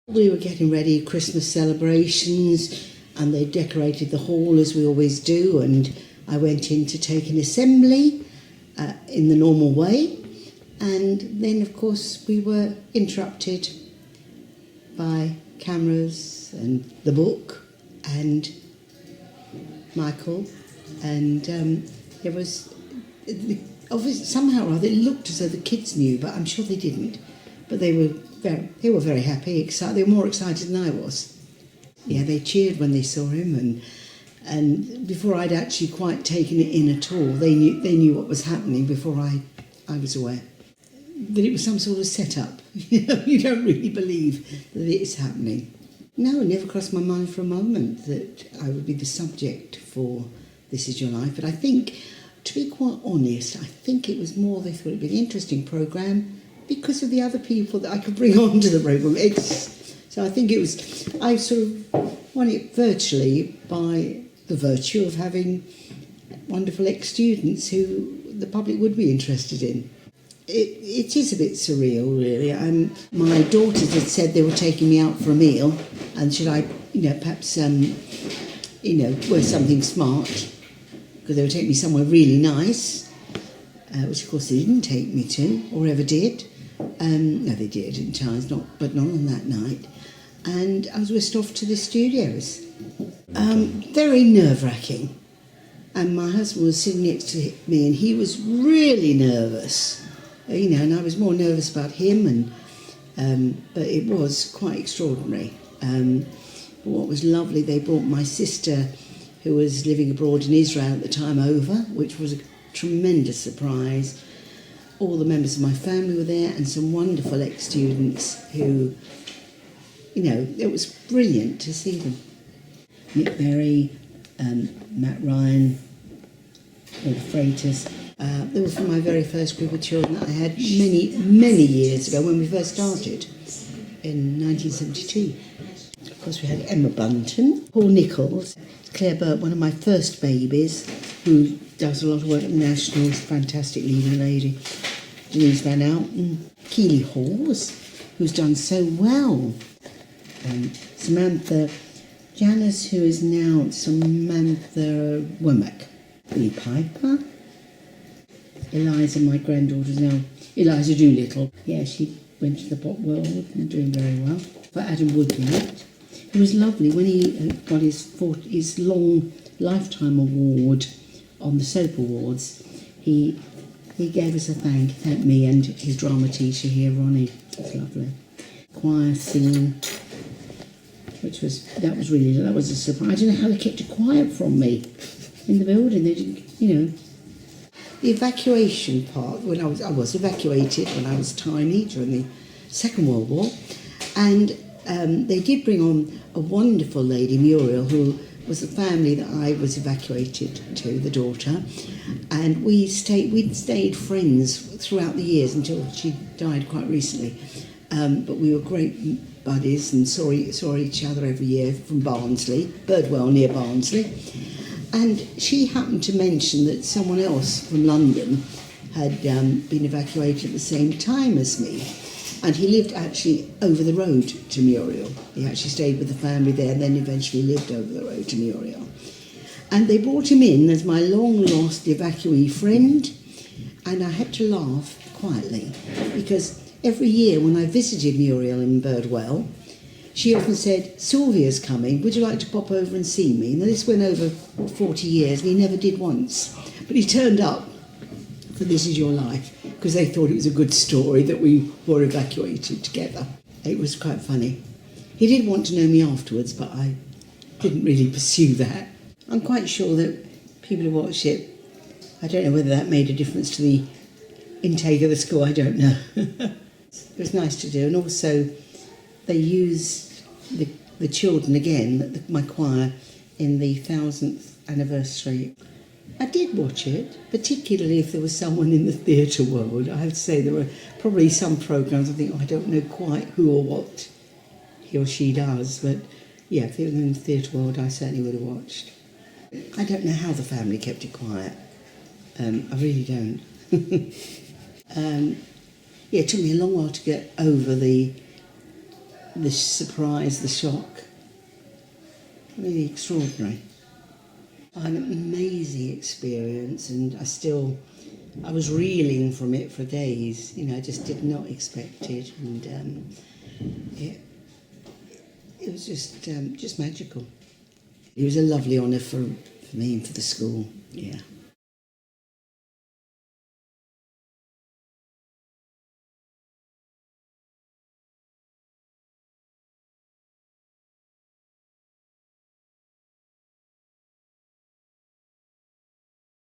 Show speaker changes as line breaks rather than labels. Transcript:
We were getting ready, Christmas celebrations, and they decorated the hall as we always do, and I went in to take an assembly in the normal way, and then of course we were interrupted by cameras and the book and Michael, and it was obviously somehow or other it looked as though the kids knew, but I'm sure they didn't. But they were very happy, excited. They were more excited than I was. Yeah, they cheered when they saw him, and before I'd actually quite taken it in at all, they knew what was happening before I was aware that it was some sort of setup. You don't really believe that it is happening. No, it never crossed my mind for a moment that I would be the subject for This Is Your Life. But I think, to be quite honest, I think it was more they thought it'd be an interesting programme because of the other people that I could bring on to the programme. So I think I sort of won it virtually by the virtue of having wonderful ex-students who the public would be interested in. It is a bit surreal, really. My daughters had said they were taking me out for a meal, and should I, perhaps, wear something smart, because they would take me somewhere really nice, which of course they didn't take me to, or ever did. No, they did in times, but not on that night. And I was whisked off to the studios. Very nerve-wracking. And my husband was sitting next to me, and he was really nervous. And I was more nervous about him, but it was quite extraordinary. But what was lovely, they brought my sister, who was living abroad in Israel at the time, over, which was a tremendous surprise. All the members of my family were there, and some wonderful ex-students who, it was brilliant to see them. Nick Berry, Matt Ryan, all the Freitas. They were from my very first group of children that I had many, many years ago when we first started in 1972. Of course, we had Emma Bunton, Paul Nichols, Claire Burt, one of my first babies, who does a lot of work at the Nationals, fantastic leading lady. Denise Van Outen, Keely Hawes, who's done so well. Samantha Janice, who is now Samantha Womack. Billy Piper. Eliza, my granddaughter's now Eliza Doolittle. Yeah, she went to the pop world and doing very well. For Adam Woodgate, it was lovely when he got his long lifetime award on the Soap Awards. He gave us a thanked me and his drama teacher here, Ronnie. It was lovely. Choir singing, that was a surprise. I don't know how they kept it quiet from me in the building. They didn't, The evacuation part, when I was evacuated when I was tiny during the Second World War, and they did bring on a wonderful lady, Muriel, who was the family that I was evacuated to, the daughter, and we'd stayed friends throughout the years until she died quite recently. But we were great buddies and saw each other every year from Barnsley, Birdwell near Barnsley. And she happened to mention that someone else from London had been evacuated at the same time as me. And he lived actually over the road to Muriel. He actually stayed with the family there and then eventually lived over the road to Muriel. And they brought him in as my long-lost evacuee friend. And I had to laugh quietly because every year when I visited Muriel in Birdwell, she often said, "Sylvia's coming, would you like to pop over and see me?" Now this went over 40 years and he never did once. But he turned up for This Is Your Life because they thought it was a good story that we were evacuated together. It was quite funny. He did want to know me afterwards, but I didn't really pursue that. I'm quite sure that people who watched it, I don't know whether that made a difference to the intake of the school, I don't know. It was nice to do, and also they used the children again, my choir, in the 1000th anniversary. I did watch it, particularly if there was someone in the theatre world. I have to say there were probably some programmes I think, I don't know quite who or what he or she does, but yeah, if they were in the theatre world, I certainly would have watched. I don't know how the family kept it quiet. I really don't. Yeah, it took me a long while to get over the the surprise, the shock. Really extraordinary. An amazing experience, and I was reeling from it for days. You know, I just did not expect it, and it was just magical. It was a lovely honour for me and for the school. Yeah.